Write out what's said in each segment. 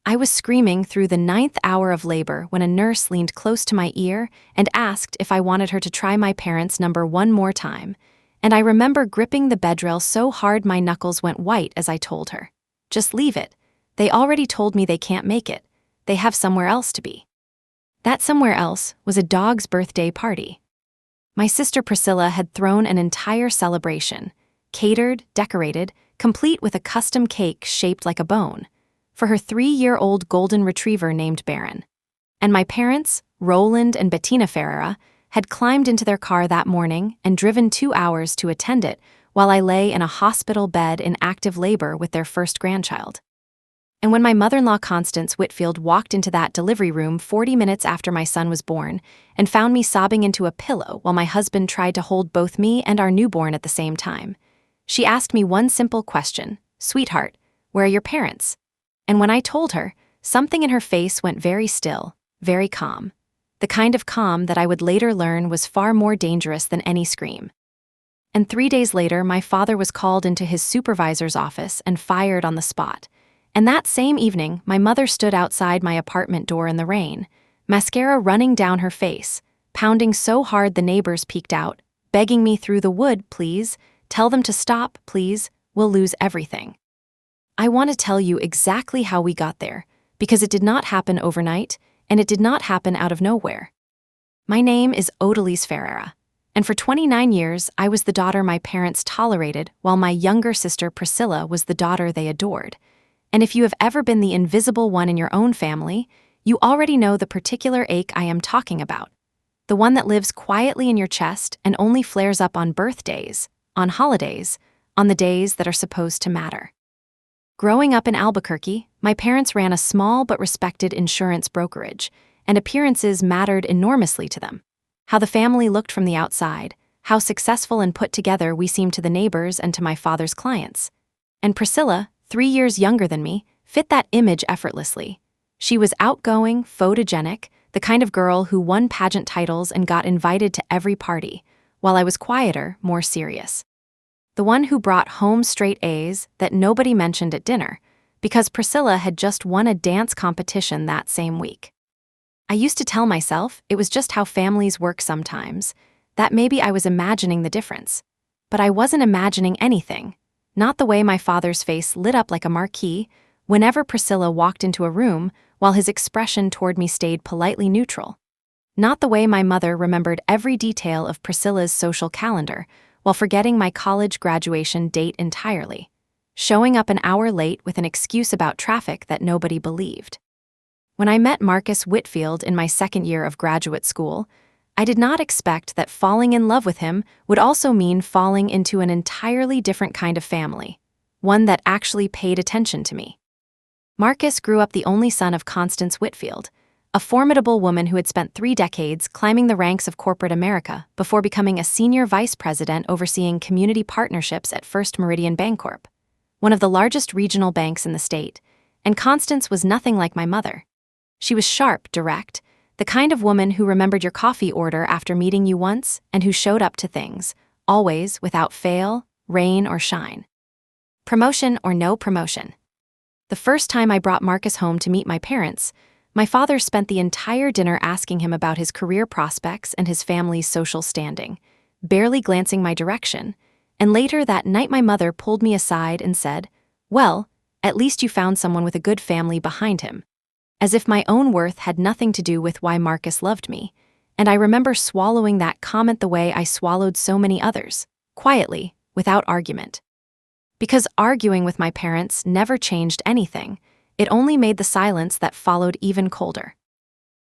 I was screaming through the 9th hour of labor when a nurse leaned close to my ear and asked if I wanted her to try my parents' number one more time, and I remember gripping the bedrail so hard my knuckles went white as I told her, "Just leave it. They already told me they can't make it. They have somewhere else to be." That somewhere else was a dog's birthday party. My sister Priscilla had thrown an entire celebration, catered, decorated, complete with a custom cake shaped like a bone, for her 3-year-old golden retriever named Baron. And my parents, Roland and Bettina Ferreira, had climbed into their car that morning and driven 2 hours to attend it while I lay in a hospital bed in active labor with their first grandchild. And when my mother-in-law Constance Whitfield walked into that delivery room 40 minutes after my son was born and found me sobbing into a pillow while my husband tried to hold both me and our newborn at the same time, she asked me one simple question, "Sweetheart, where are your parents?" And when I told her, something in her face went very still, very calm. The kind of calm that I would later learn was far more dangerous than any scream. And 3 days later, my father was called into his supervisor's office and fired on the spot. And that same evening, my mother stood outside my apartment door in the rain, mascara running down her face, pounding so hard the neighbors peeked out, begging me through the wood, "Please, tell them to stop, please, we'll lose everything." I want to tell you exactly how we got there, because it did not happen overnight, and it did not happen out of nowhere. My name is Odalise Ferreira, and for 29 years I was the daughter my parents tolerated while my younger sister Priscilla was the daughter they adored. And if you have ever been the invisible one in your own family, you already know the particular ache I am talking about. The one that lives quietly in your chest and only flares up on birthdays, on holidays, on the days that are supposed to matter. Growing up in Albuquerque, my parents ran a small but respected insurance brokerage, and appearances mattered enormously to them. How the family looked from the outside, how successful and put together we seemed to the neighbors and to my father's clients. And Priscilla, 3 years younger than me, fit that image effortlessly. She was outgoing, photogenic, the kind of girl who won pageant titles and got invited to every party, while I was quieter, more serious. The one who brought home straight A's that nobody mentioned at dinner, because Priscilla had just won a dance competition that same week. I used to tell myself it was just how families work sometimes, that maybe I was imagining the difference. But I wasn't imagining anything. Not the way my father's face lit up like a marquee whenever Priscilla walked into a room while his expression toward me stayed politely neutral. Not the way my mother remembered every detail of Priscilla's social calendar while forgetting my college graduation date entirely, showing up an hour late with an excuse about traffic that nobody believed. When I met Marcus Whitfield in my second year of graduate school, I did not expect that falling in love with him would also mean falling into an entirely different kind of family, one that actually paid attention to me. Marcus grew up the only son of Constance Whitfield, a formidable woman who had spent 3 decades climbing the ranks of corporate America before becoming a senior vice president overseeing community partnerships at First Meridian Bancorp, one of the largest regional banks in the state, and Constance was nothing like my mother. She was sharp, direct, the kind of woman who remembered your coffee order after meeting you once and who showed up to things, always, without fail, rain or shine. Promotion or no promotion. The first time I brought Marcus home to meet my parents, my father spent the entire dinner asking him about his career prospects and his family's social standing, barely glancing my direction, and later that night my mother pulled me aside and said, "Well, at least you found someone with a good family behind him," as if my own worth had nothing to do with why Marcus loved me, and I remember swallowing that comment the way I swallowed so many others, quietly, without argument. Because arguing with my parents never changed anything, it only made the silence that followed even colder.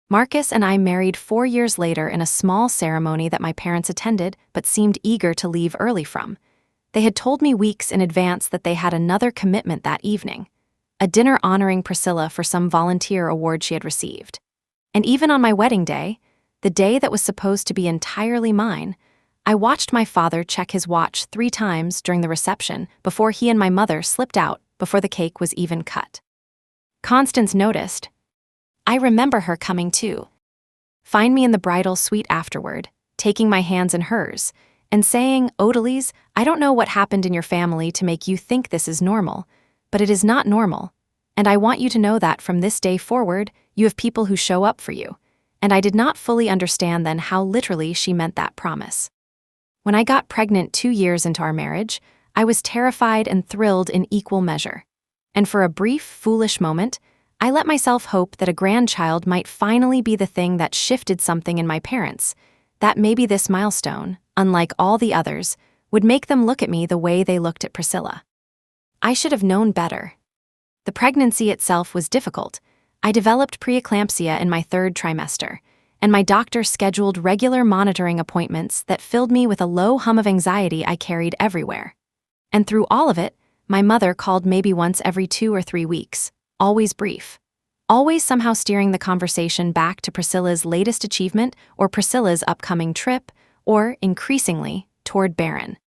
Marcus and I married 4 years later in a small ceremony that my parents attended but seemed eager to leave early from. They had told me weeks in advance that they had another commitment that evening, a dinner honoring Priscilla for some volunteer award she had received. And even on my wedding day, the day that was supposed to be entirely mine, I watched my father check his watch 3 times during the reception before he and my mother slipped out before the cake was even cut. Constance noticed. I remember her coming too. Find me in the bridal suite afterward, taking my hands in hers, and saying, "Odalise, I don't know what happened in your family to make you think this is normal, but it is not normal, And I want you to know that from this day forward, you have people who show up for you. And I did not fully understand then how literally she meant that promise. When I got pregnant 2 years into our marriage, I was terrified and thrilled in equal measure. And for a brief, foolish moment, I let myself hope that a grandchild might finally be the thing that shifted something in my parents, that maybe this milestone, unlike all the others, would make them look at me the way they looked at Priscilla. I should have known better. The pregnancy itself was difficult. I developed preeclampsia in my 3rd trimester, and my doctor scheduled regular monitoring appointments that filled me with a low hum of anxiety I carried everywhere. And through all of it, my mother called maybe once every 2 or 3 weeks, always brief, always somehow steering the conversation back to Priscilla's latest achievement or Priscilla's upcoming trip, or, increasingly, toward Baron.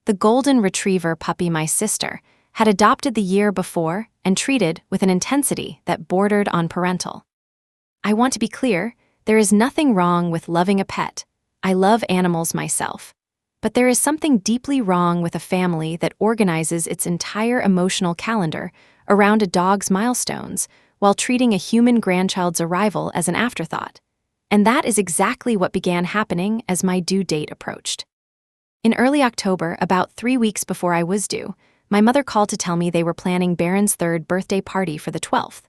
The golden retriever puppy my sister had adopted the year before and treated with an intensity that bordered on parental. I want to be clear, there is nothing wrong with loving a pet. I love animals myself. But there is something deeply wrong with a family that organizes its entire emotional calendar around a dog's milestones while treating a human grandchild's arrival as an afterthought. And that is exactly what began happening as my due date approached. In early October, about 3 weeks before I was due, my mother called to tell me they were planning Baron's 3rd birthday party for the 12th.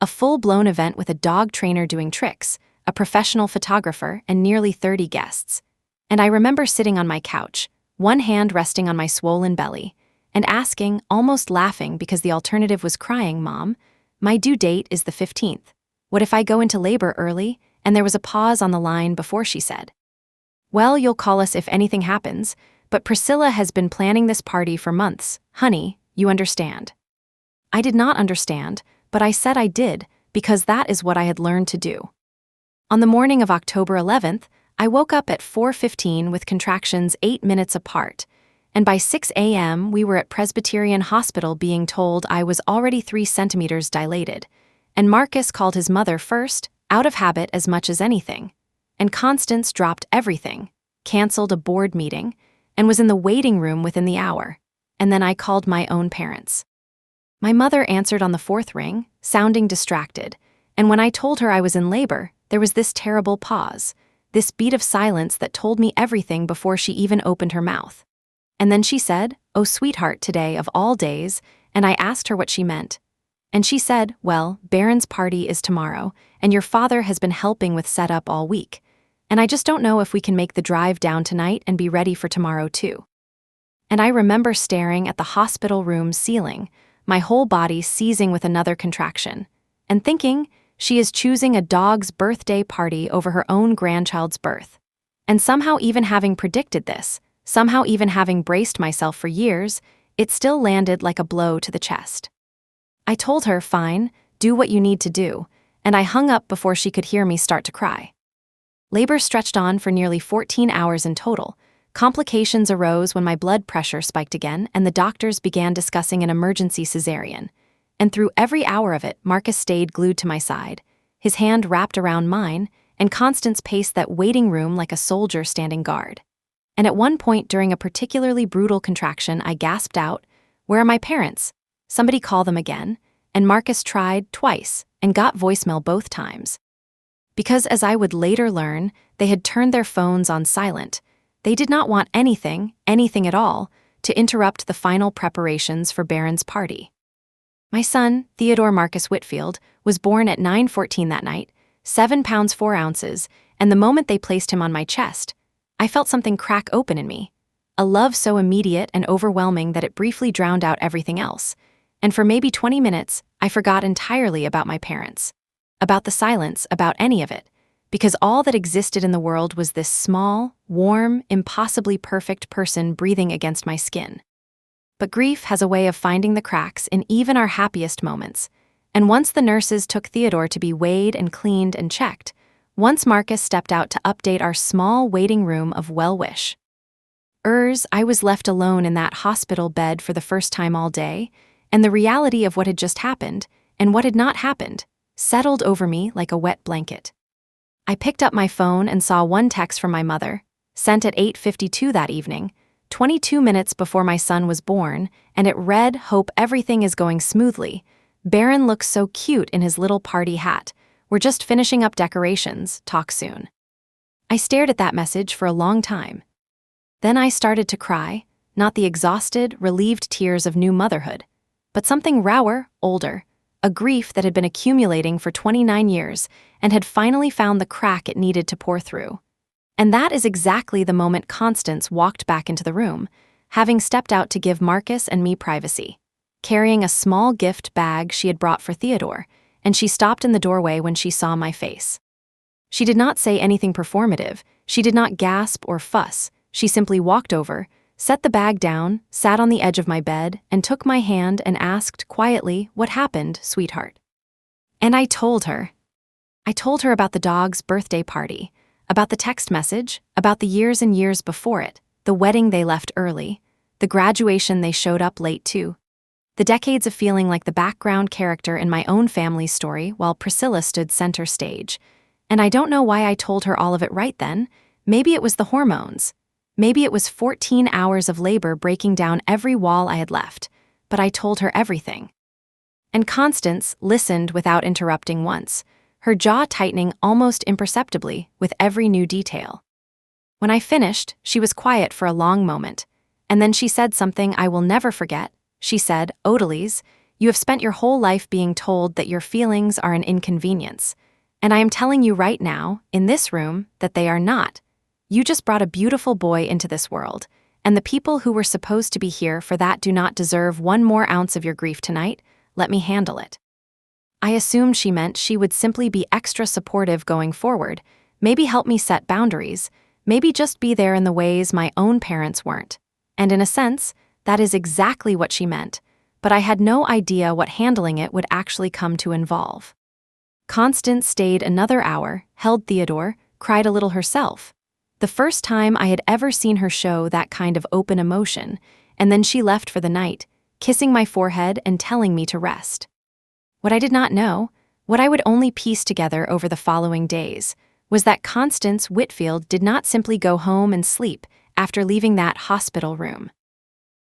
A full-blown event with a dog trainer doing tricks, a professional photographer, and nearly 30 guests. And I remember sitting on my couch, one hand resting on my swollen belly, and asking, almost laughing because the alternative was crying, "Mom, my due date is the 15th. What if I go into labor early?" And there was a pause on the line before she said, "Well, you'll call us if anything happens, but Priscilla has been planning this party for months. Honey, you understand." I did not understand, but I said I did, because that is what I had learned to do. On the morning of October 11th, I woke up at 4:15 with contractions 8 minutes apart, and by 6 a.m. we were at Presbyterian Hospital being told I was already 3 centimeters dilated, and Marcus called his mother first, out of habit as much as anything, and Constance dropped everything, canceled a board meeting, and was in the waiting room within the hour, and then I called my own parents. My mother answered on the 4th ring, sounding distracted, and when I told her I was in labor, there was this terrible pause, this beat of silence that told me everything before she even opened her mouth. And then she said, "Oh, sweetheart, today of all days," and I asked her what she meant. And she said, "Well, Baron's party is tomorrow, and your father has been helping with setup all week, and I just don't know if we can make the drive down tonight and be ready for tomorrow too." And I remember staring at the hospital room ceiling, my whole body seizing with another contraction, and thinking, she is choosing a dog's birthday party over her own grandchild's birth. And somehow even having predicted this, somehow even having braced myself for years, it still landed like a blow to the chest. I told her, "Fine, do what you need to do," and I hung up before she could hear me start to cry. Labor stretched on for nearly 14 hours in total. Complications arose when my blood pressure spiked again and the doctors began discussing an emergency cesarean. And through every hour of it, Marcus stayed glued to my side, his hand wrapped around mine, and Constance paced that waiting room like a soldier standing guard. And at one point during a particularly brutal contraction, I gasped out, "Where are my parents? Somebody call them again." And Marcus tried twice and got voicemail both times. Because as I would later learn, they had turned their phones on silent. They did not want anything at all, to interrupt the final preparations for Baron's party. My son, Theodore Marcus Whitfield, was born at 9:14 that night, 7 pounds 4 ounces, and the moment they placed him on my chest, I felt something crack open in me. A love so immediate and overwhelming that it briefly drowned out everything else, and for maybe 20 minutes, I forgot entirely about my parents, about the silence, about any of it, because all that existed in the world was this small, warm, impossibly perfect person breathing against my skin. But grief has a way of finding the cracks in even our happiest moments, and once the nurses took Theodore to be weighed and cleaned and checked, once Marcus stepped out to update our small waiting room of well-wish, I was left alone in that hospital bed for the first time all day, and the reality of what had just happened, and what had not happened, settled over me like a wet blanket. I picked up my phone and saw one text from my mother, sent at 8:52 that evening, 22 minutes before my son was born, and it read, "Hope everything is going smoothly. Baron looks so cute in his little party hat. We're just finishing up decorations. Talk soon. I stared at that message for a long time. Then I started to cry, not the exhausted, relieved tears of new motherhood, but something rawer, older, a grief that had been accumulating for 29 years and had finally found the crack it needed to pour through. And that is exactly the moment Constance walked back into the room, having stepped out to give Marcus and me privacy, carrying a small gift bag she had brought for Theodore, and she stopped in the doorway when she saw my face. She did not say anything performative, she did not gasp or fuss, she simply walked over, set the bag down, sat on the edge of my bed, and took my hand and asked quietly, "What happened, sweetheart?" And I told her. I told her about the dog's birthday party, about the text message, about the years and years before it, the wedding they left early, the graduation they showed up late to, the decades of feeling like the background character in my own family's story while Priscilla stood center stage. And I don't know why I told her all of it right then. Maybe it was the hormones. Maybe it was 14 hours of labor breaking down every wall I had left, but I told her everything. And Constance listened without interrupting once, her jaw tightening almost imperceptibly with every new detail. When I finished, she was quiet for a long moment, and then she said something I will never forget. She said, "Odalise, you have spent your whole life being told that your feelings are an inconvenience, and I am telling you right now, in this room, that they are not. You just brought a beautiful boy into this world, and the people who were supposed to be here for that do not deserve one more ounce of your grief tonight. Let me handle it." I assumed she meant she would simply be extra supportive going forward, maybe help me set boundaries, maybe just be there in the ways my own parents weren't. And in a sense, that is exactly what she meant, but I had no idea what handling it would actually come to involve. Constance stayed another hour, held Theodore, cried a little herself. The first time I had ever seen her show that kind of open emotion, and then she left for the night, kissing my forehead and telling me to rest. What I did not know, what I would only piece together over the following days, was that Constance Whitfield did not simply go home and sleep after leaving that hospital room.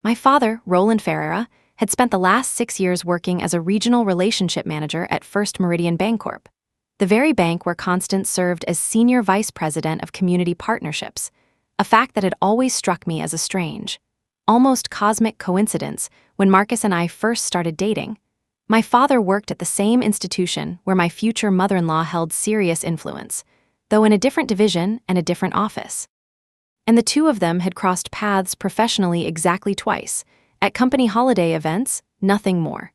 My father, Roland Ferreira, had spent the last 6 years working as a regional relationship manager at First Meridian Bancorp, the very bank where Constance served as senior vice president of community partnerships, a fact that had always struck me as a strange, almost cosmic coincidence when Marcus and I first started dating. My father worked at the same institution where my future mother-in-law held serious influence, though in a different division and a different office. And the two of them had crossed paths professionally exactly twice, at company holiday events, nothing more.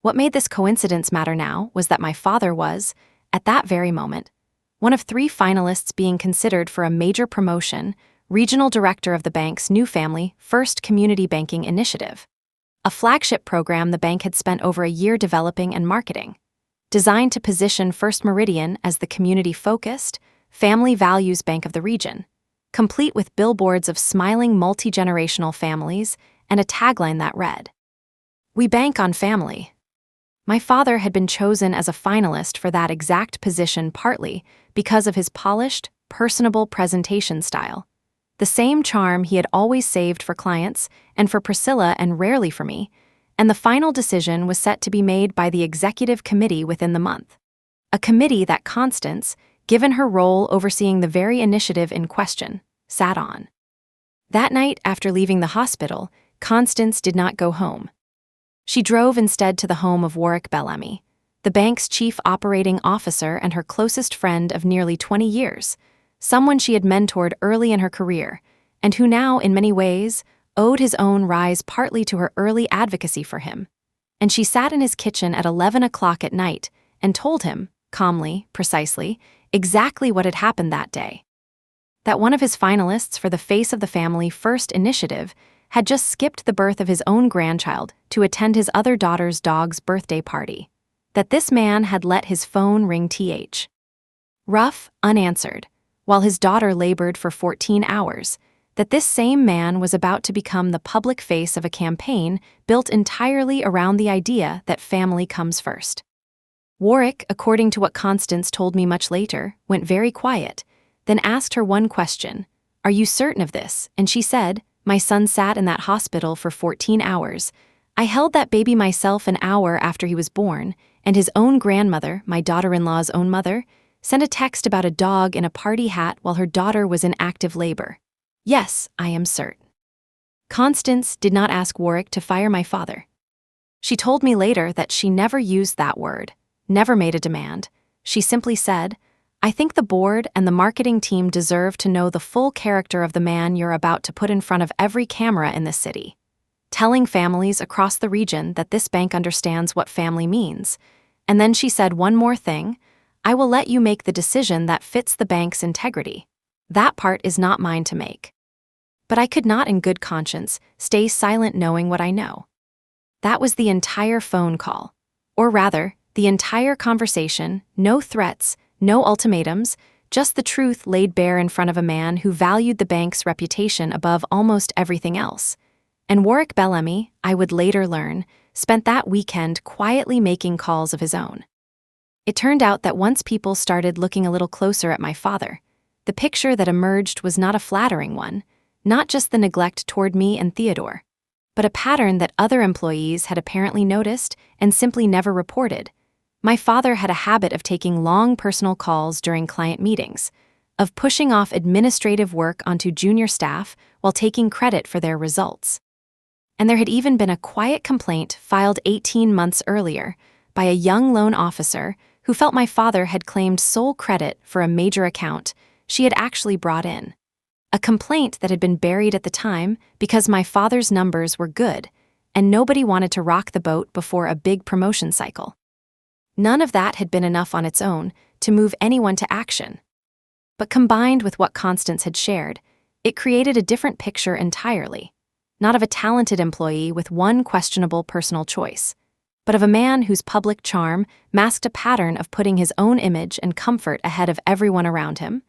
What made this coincidence matter now was that my father was, at that very moment, one of 3 finalists being considered for a major promotion, regional director of the bank's new family First Community Banking Initiative, a flagship program the bank had spent over a year developing and marketing, designed to position First Meridian as the community-focused, family values bank of the region, complete with billboards of smiling multi-generational families and a tagline that read, "We bank on family." My father had been chosen as a finalist for that exact position partly because of his polished, personable presentation style, the same charm he had always saved for clients and for Priscilla and rarely for me, and the final decision was set to be made by the executive committee within the month, a committee that Constance, given her role overseeing the very initiative in question, sat on. That night after leaving the hospital, Constance did not go home. She drove instead to the home of Warwick Bellamy, the bank's chief operating officer and her closest friend of nearly 20 years, someone she had mentored early in her career, and who now, in many ways, owed his own rise partly to her early advocacy for him. And she sat in his kitchen at 11 o'clock at night and told him, calmly, precisely, exactly what had happened that day. That one of his finalists for the Face of the Family First initiative had just skipped the birth of his own grandchild to attend his other daughter's dog's birthday party. That this man had let his phone ring rough, unanswered, while his daughter labored for 14 hours. That this same man was about to become the public face of a campaign built entirely around the idea that family comes first. Warwick, according to what Constance told me much later, went very quiet, then asked her one question, "Are you certain of this?" And she said, "My son sat in that hospital for 14 hours. I held that baby myself an hour after he was born, and his own grandmother, my daughter-in-law's own mother, sent a text about a dog in a party hat while her daughter was in active labor. Yes, I am certain. Constance did not ask Warwick to fire my father. She told me later that she never used that word, never made a demand. She simply said, "I think the board and the marketing team deserve to know the full character of the man you're about to put in front of every camera in this city," telling families across the region that this bank understands what family means. And then she said one more thing, "I will let you make the decision that fits the bank's integrity. That part is not mine to make." But I could not in good conscience stay silent knowing what I know. That was the entire phone call. Or rather, the entire conversation, no threats, no ultimatums, just the truth laid bare in front of a man who valued the bank's reputation above almost everything else. And Warwick Bellamy, I would later learn, spent that weekend quietly making calls of his own. It turned out that once people started looking a little closer at my father, the picture that emerged was not a flattering one, not just the neglect toward me and Theodore, but a pattern that other employees had apparently noticed and simply never reported. My father had a habit of taking long personal calls during client meetings, of pushing off administrative work onto junior staff while taking credit for their results. And there had even been a quiet complaint filed 18 months earlier by a young loan officer who felt my father had claimed sole credit for a major account she had actually brought in. A complaint that had been buried at the time because my father's numbers were good and nobody wanted to rock the boat before a big promotion cycle. None of that had been enough on its own to move anyone to action. But combined with what Constance had shared, it created a different picture entirely. Not of a talented employee with one questionable personal choice, but of a man whose public charm masked a pattern of putting his own image and comfort ahead of everyone around him,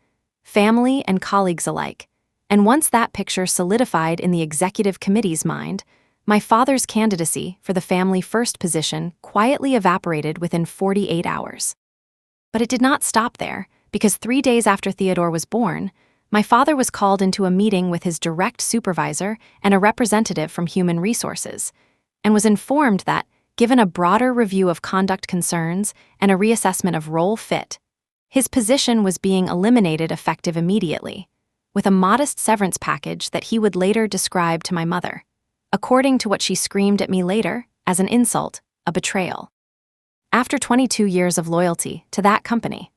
family and colleagues alike. And once that picture solidified in the executive committee's mind, my father's candidacy for the family first position quietly evaporated within 48 hours. But it did not stop there, because 3 days after Theodore was born, my father was called into a meeting with his direct supervisor and a representative from Human Resources, and was informed that, given a broader review of conduct concerns and a reassessment of role fit, his position was being eliminated effective immediately, with a modest severance package that he would later describe to my mother, according to what she screamed at me later, as an insult, a betrayal. After 22 years of loyalty to that company.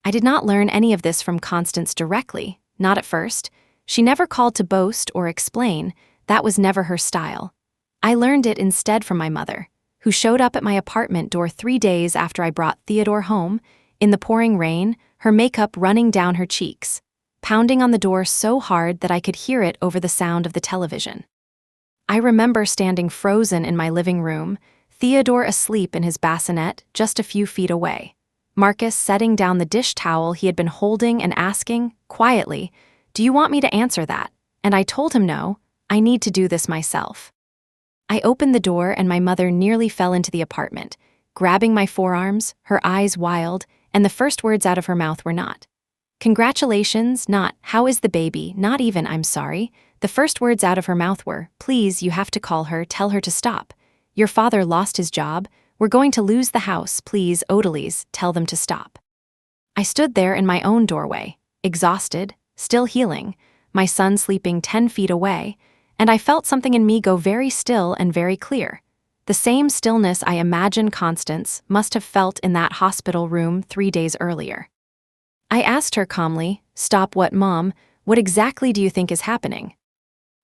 I did not learn any of this from Constance directly, not at first. She never called to boast or explain, that was never her style. I learned it instead from my mother, who showed up at my apartment door 3 days after I brought Theodore home, in the pouring rain, her makeup running down her cheeks, pounding on the door so hard that I could hear it over the sound of the television. I remember standing frozen in my living room, Theodore asleep in his bassinet just a few feet away. Marcus setting down the dish towel he had been holding and asking, quietly, "Do you want me to answer that?" And I told him no, I need to do this myself. I opened the door and my mother nearly fell into the apartment, grabbing my forearms, her eyes wild, and the first words out of her mouth were not, "Congratulations," not, "How is the baby," not even, "I'm sorry." The first words out of her mouth were, "Please, you have to call her, tell her to stop. Your father lost his job. We're going to lose the house, please, Odalys, tell them to stop." I stood there in my own doorway, exhausted, still healing, my son sleeping 10 feet away, and I felt something in me go very still and very clear. The same stillness I imagine Constance must have felt in that hospital room 3 days earlier. I asked her calmly, "Stop what, Mom? What exactly do you think is happening?"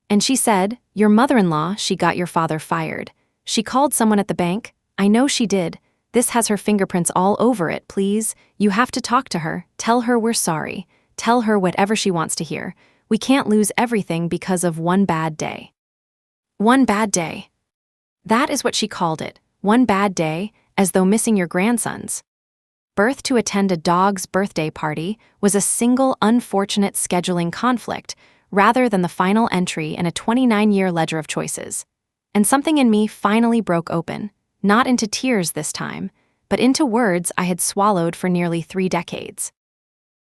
And she said, "Your mother-in-law, she got your father fired. She called someone at the bank. I know she did. This has her fingerprints all over it, please. You have to talk to her. Tell her we're sorry. Tell her whatever she wants to hear. We can't lose everything because of one bad day." One bad day. That is what she called it. One bad day, as though missing your grandson's birth to attend a dog's birthday party was a single unfortunate scheduling conflict rather than the final entry in a 29-year ledger of choices. And something in me finally broke open. Not into tears this time, but into words I had swallowed for nearly 3 decades.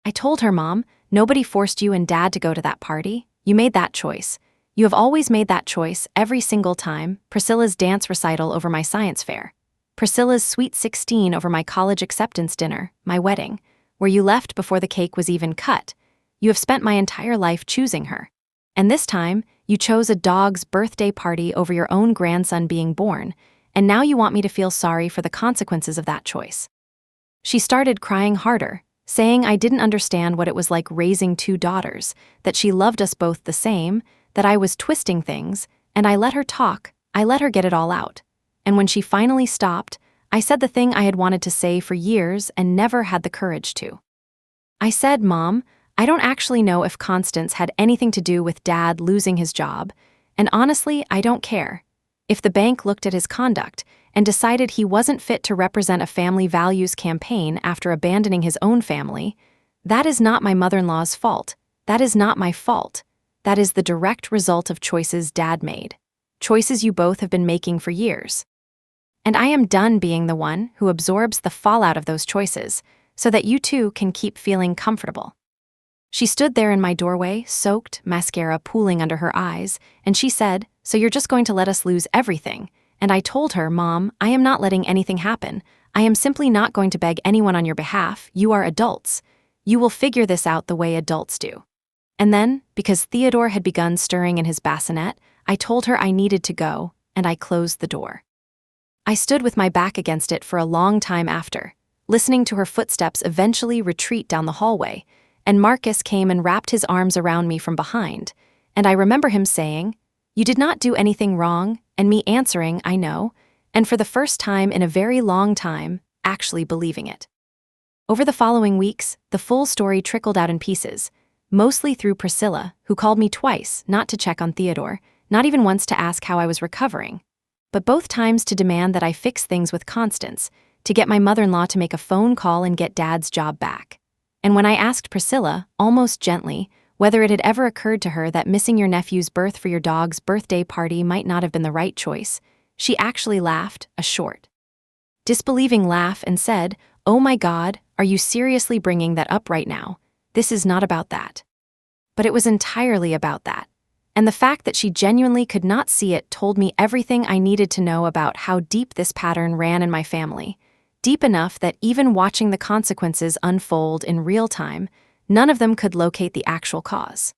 I told her, "Mom, nobody forced you and Dad to go to that party. You made that choice. You have always made that choice every single time. Priscilla's dance recital over my science fair. Priscilla's sweet 16 over my college acceptance dinner, my wedding, where you left before the cake was even cut. You have spent my entire life choosing her. And this time, you chose a dog's birthday party over your own grandson being born, and now you want me to feel sorry for the consequences of that choice. She started crying harder, saying I didn't understand what it was like raising two daughters, that she loved us both the same, that I was twisting things, and I let her talk, I let her get it all out. And when she finally stopped, I said the thing I had wanted to say for years and never had the courage to. I said, Mom, I don't actually know if Constance had anything to do with Dad losing his job, and honestly, I don't care. If the bank looked at his conduct and decided he wasn't fit to represent a family values campaign after abandoning his own family, that is not my mother-in-law's fault. That is not my fault. That is the direct result of choices Dad made. Choices you both have been making for years. And I am done being the one who absorbs the fallout of those choices so that you two can keep feeling comfortable. She stood there in my doorway, soaked, mascara pooling under her eyes, and she said, So you're just going to let us lose everything? And I told her, Mom, I am not letting anything happen. I am simply not going to beg anyone on your behalf. You are adults. You will figure this out the way adults do. And then, because Theodore had begun stirring in his bassinet, I told her I needed to go, and I closed the door. I stood with my back against it for a long time after, listening to her footsteps eventually retreat down the hallway, and Marcus came and wrapped his arms around me from behind, and I remember him saying, You did not do anything wrong, and me answering, I know, and for the first time in a very long time, actually believing it. Over the following weeks, the full story trickled out in pieces, mostly through Priscilla, who called me twice not to check on Theodore, not even once to ask how I was recovering, but both times to demand that I fix things with Constance, to get my mother-in-law to make a phone call and get Dad's job back. And when I asked Priscilla, almost gently, whether it had ever occurred to her that missing your nephew's birth for your dog's birthday party might not have been the right choice, she actually laughed, a short, disbelieving laugh, and said, Oh my God, are you seriously bringing that up right now? This is not about that. But it was entirely about that. And the fact that she genuinely could not see it told me everything I needed to know about how deep this pattern ran in my family. Deep enough that even watching the consequences unfold in real time, none of them could locate the actual cause.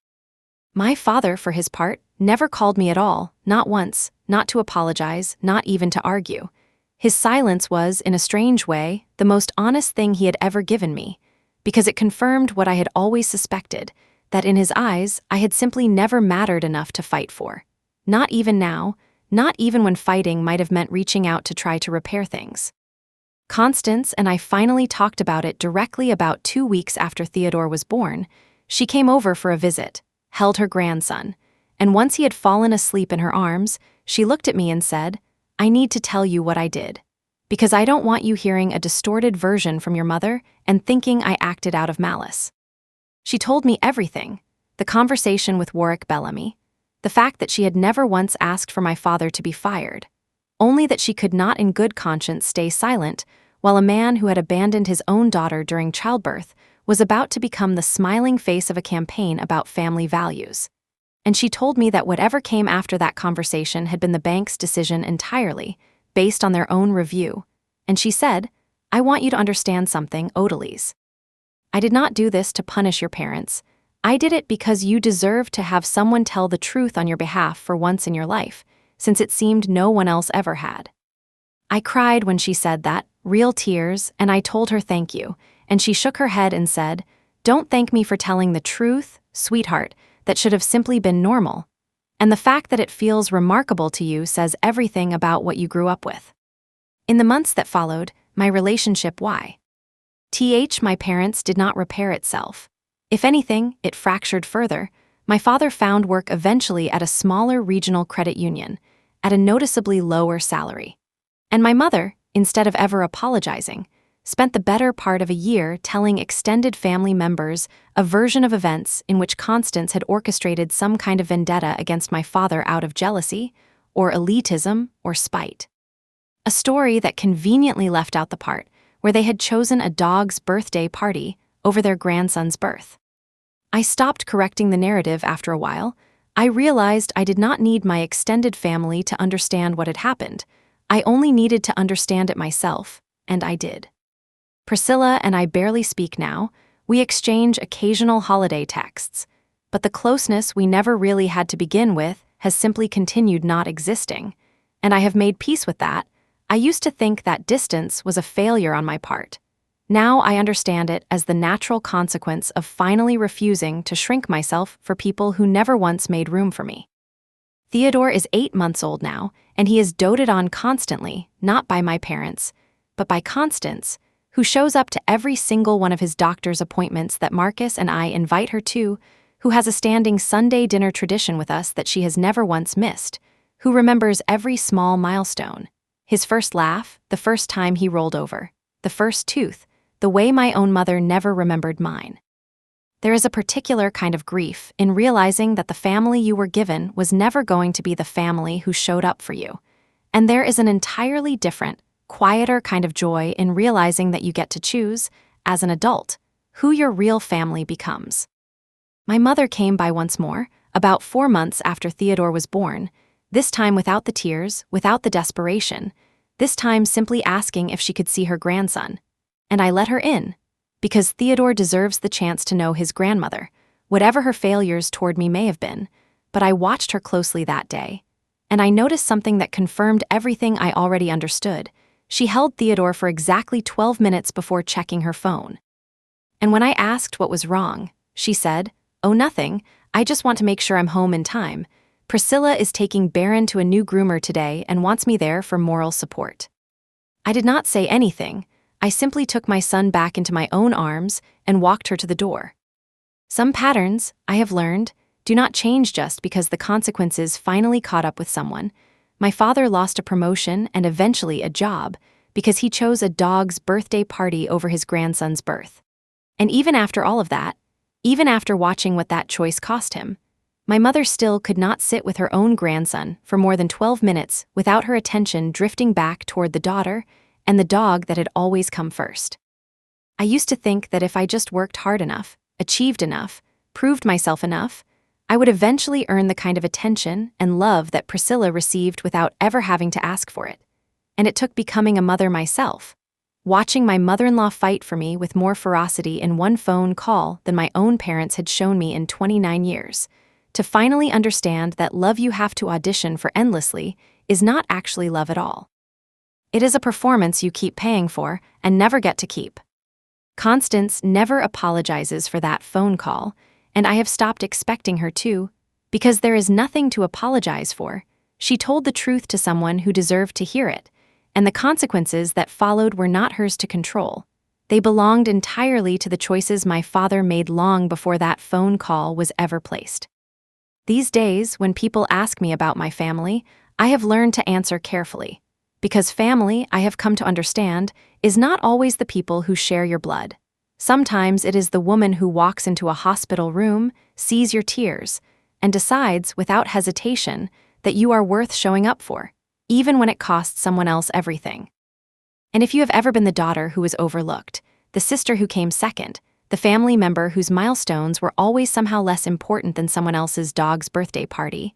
My father, for his part, never called me at all, not once, not to apologize, not even to argue. His silence was, in a strange way, the most honest thing he had ever given me, because it confirmed what I had always suspected, that in his eyes, I had simply never mattered enough to fight for. Not even now, not even when fighting might have meant reaching out to try to repair things. Constance and I finally talked about it directly about 2 weeks after Theodore was born. She came over for a visit, held her grandson, and once he had fallen asleep in her arms, she looked at me and said, I need to tell you what I did, because I don't want you hearing a distorted version from your mother and thinking I acted out of malice. She told me everything, the conversation with Warwick Bellamy, the fact that she had never once asked for my father to be fired, only that she could not in good conscience stay silent while a man who had abandoned his own daughter during childbirth was about to become the smiling face of a campaign about family values. And she told me that whatever came after that conversation had been the bank's decision entirely, based on their own review. And she said, I want you to understand something, Odalise. I did not do this to punish your parents. I did it because you deserve to have someone tell the truth on your behalf for once in your life, since it seemed no one else ever had. I cried when she said that, real tears, and I told her thank you, and she shook her head and said, Don't thank me for telling the truth, sweetheart, that should have simply been normal. And the fact that it feels remarkable to you says everything about what you grew up with. In the months that followed, my relationship my parents did not repair itself. If anything, it fractured further. My father found work eventually at a smaller regional credit union, at a noticeably lower salary. And my mother, instead of ever apologizing, spent the better part of a year telling extended family members a version of events in which Constance had orchestrated some kind of vendetta against my father out of jealousy, or elitism, or spite. A story that conveniently left out the part where they had chosen a dog's birthday party over their grandson's birth. I stopped correcting the narrative after a while. I realized I did not need my extended family to understand what had happened. I only needed to understand it myself, and I did. Priscilla and I barely speak now. We exchange occasional holiday texts, but the closeness we never really had to begin with has simply continued not existing, and I have made peace with that. I used to think that distance was a failure on my part. Now I understand it as the natural consequence of finally refusing to shrink myself for people who never once made room for me. Theodore is 8 months old now, and he is doted on constantly, not by my parents, but by Constance, who shows up to every single one of his doctor's appointments that Marcus and I invite her to, who has a standing Sunday dinner tradition with us that she has never once missed, who remembers every small milestone. His first laugh, the first time he rolled over, the first tooth, the way my own mother never remembered mine. There is a particular kind of grief in realizing that the family you were given was never going to be the family who showed up for you. And there is an entirely different, quieter kind of joy in realizing that you get to choose, as an adult, who your real family becomes. My mother came by once more, about 4 months after Theodore was born, this time without the tears, without the desperation, this time simply asking if she could see her grandson. And I let her in, because Theodore deserves the chance to know his grandmother, whatever her failures toward me may have been, but I watched her closely that day, and I noticed something that confirmed everything I already understood. She held Theodore for exactly 12 minutes before checking her phone. And when I asked what was wrong, she said, "Oh, nothing, I just want to make sure I'm home in time. Priscilla is taking Baron to a new groomer today and wants me there for moral support." I did not say anything. I simply took my son back into my own arms and walked her to the door. Some patterns, I have learned, do not change just because the consequences finally caught up with someone. My father lost a promotion and eventually a job because he chose a dog's birthday party over his grandson's birth. And even after all of that, even after watching what that choice cost him, my mother still could not sit with her own grandson for more than 12 minutes without her attention drifting back toward the daughter and the dog that had always come first. I used to think that if I just worked hard enough, achieved enough, proved myself enough, I would eventually earn the kind of attention and love that Priscilla received without ever having to ask for it. And it took becoming a mother myself, watching my mother-in-law fight for me with more ferocity in one phone call than my own parents had shown me in 29 years, to finally understand that love you have to audition for endlessly is not actually love at all. It is a performance you keep paying for and never get to keep. Constance never apologizes for that phone call, and I have stopped expecting her to, because there is nothing to apologize for. She told the truth to someone who deserved to hear it, and the consequences that followed were not hers to control. They belonged entirely to the choices my father made long before that phone call was ever placed. These days, when people ask me about my family, I have learned to answer carefully. Because family, I have come to understand, is not always the people who share your blood. Sometimes it is the woman who walks into a hospital room, sees your tears, and decides, without hesitation, that you are worth showing up for, even when it costs someone else everything. And if you have ever been the daughter who was overlooked, the sister who came second, the family member whose milestones were always somehow less important than someone else's dog's birthday party,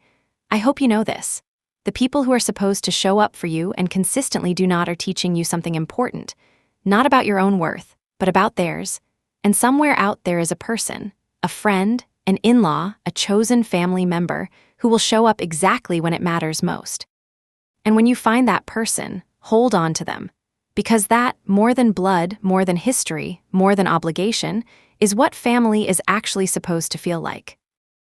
I hope you know this. The people who are supposed to show up for you and consistently do not are teaching you something important, not about your own worth, but about theirs. And somewhere out there is a person, a friend, an in-law, a chosen family member who will show up exactly when it matters most. And when you find that person, hold on to them. Because that, more than blood, more than history, more than obligation, is what family is actually supposed to feel like.